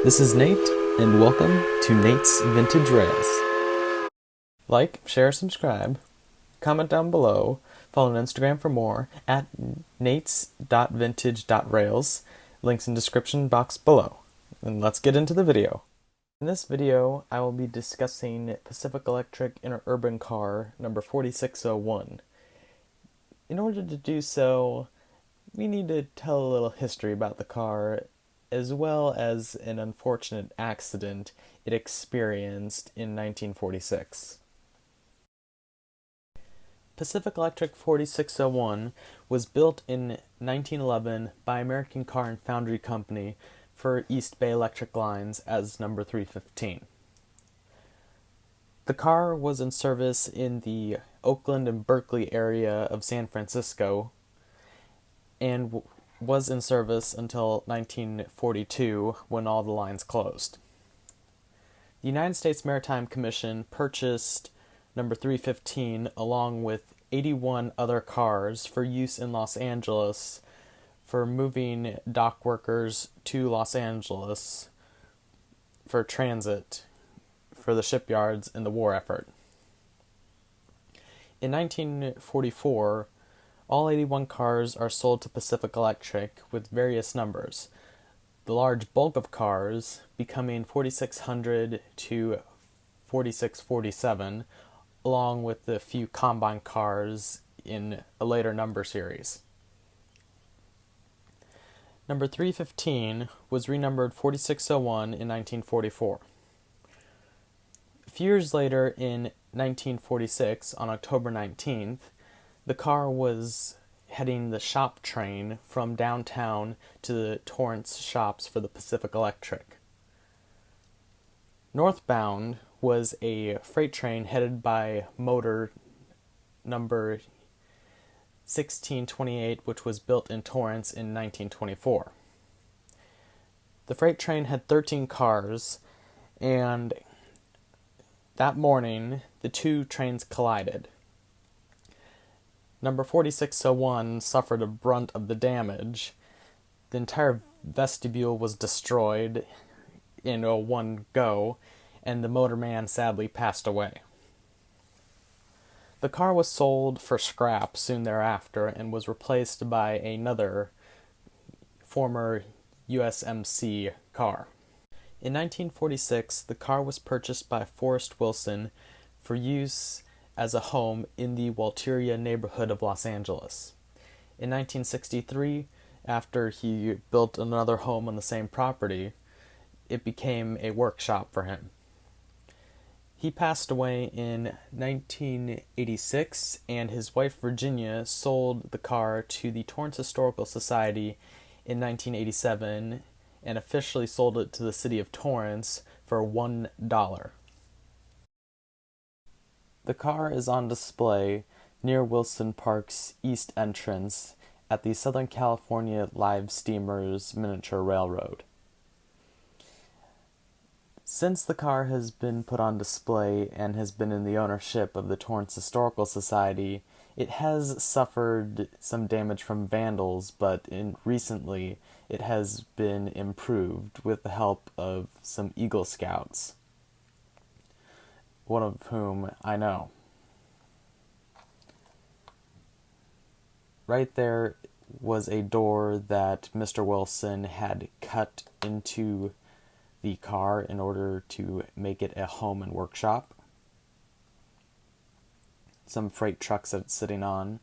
This is Nate, and welcome to Nate's Vintage Rails. Like, share, subscribe, comment down below, follow on Instagram for more, at nates.vintage.rails, links in description box below. And let's get into the video. In this video, I will be discussing Pacific Electric Interurban Car number 4601. In order to do so, we need to tell a little history about the car, as well as an unfortunate accident it experienced in 1946. Pacific Electric 4601 was built in 1911 by American Car and Foundry Company for East Bay Electric Lines as number 315. The car was in service in the Oakland and Berkeley area of San Francisco and was in service until 1942 when all the lines closed. The United States Maritime Commission purchased number 315 along with 81 other cars for use in Los Angeles for moving dock workers to Los Angeles for transit for the shipyards in the war effort. In 1944, all 81 cars are sold to Pacific Electric with various numbers, the large bulk of cars becoming 4600 to 4647, along with the few combine cars in a later number series. Number 315 was renumbered 4601 in 1944. A few years later, in 1946, on October 19th, the car was heading the shop train from downtown to the Torrance shops for the Pacific Electric. Northbound was a freight train headed by motor number 1628, which was built in Torrance in 1924. The freight train had 13 cars, and that morning the two trains collided. Number 4601 suffered a brunt of the damage. The entire vestibule was destroyed in one go, and the motorman sadly passed away. The car was sold for scrap soon thereafter and was replaced by another former USMC car. In 1946, the car was purchased by Forrest Wilson for use as a home in the Walteria neighborhood of Los Angeles. In 1963, after he built another home on the same property, it became a workshop for him. He passed away in 1986, and his wife Virginia sold the car to the Torrance Historical Society in 1987 and officially sold it to the city of Torrance for $1. The car is on display near Wilson Park's east entrance at the Southern California Live Steamers Miniature Railroad. Since the car has been put on display and has been in the ownership of the Torrance Historical Society, it has suffered some damage from vandals, but recently it has been improved with the help of some Eagle Scouts, one of whom I know. Right there was a door that Mr. Wilson had cut into the car in order to make it a home and workshop. Some freight trucks that it's sitting on,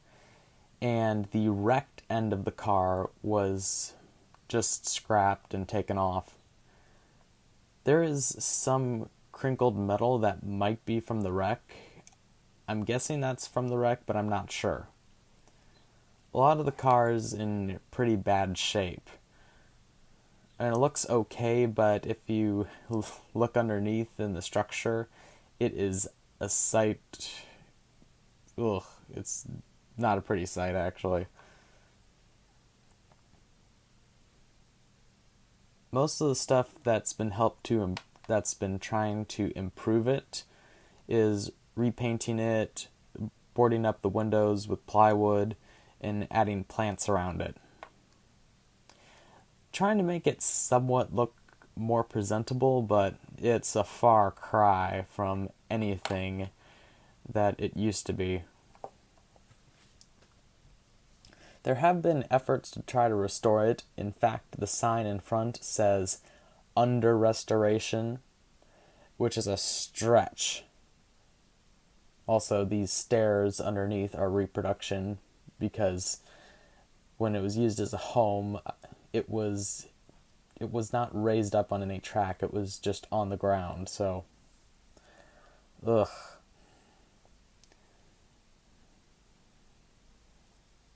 and the wrecked end of the car was just scrapped and taken off. There is some crinkled metal that might be from the wreck. I'm guessing that's from the wreck, but I'm not sure. A lot of the car is in pretty bad shape. And it looks okay, but if you look underneath in the structure, it is a sight. Ugh, it's not a pretty sight, actually. Most of the stuff that's been trying to improve it is repainting it, boarding up the windows with plywood, and adding plants around it. Trying to make it somewhat look more presentable, but it's a far cry from anything that it used to be. There have been efforts to try to restore it. In fact, the sign in front says under restoration, which is a stretch. Also, these stairs underneath are reproduction because when it was used as a home, it was not raised up on any track. It was just on the ground. So, ugh.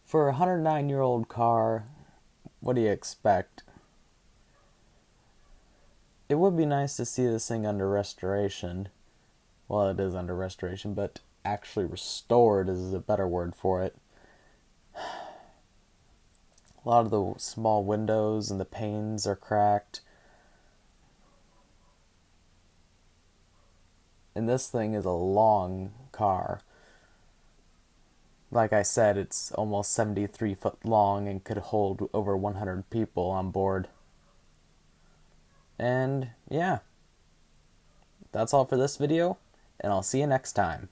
For a 109-year-old car, what do you expect? It would be nice to see this thing under restoration. Well, it is under restoration, but actually restored is a better word for it. A lot of the small windows and the panes are cracked. And this thing is a long car. Like I said, it's almost 73 foot long and could hold over 100 people on board. And yeah, that's all for this video, and I'll see you next time.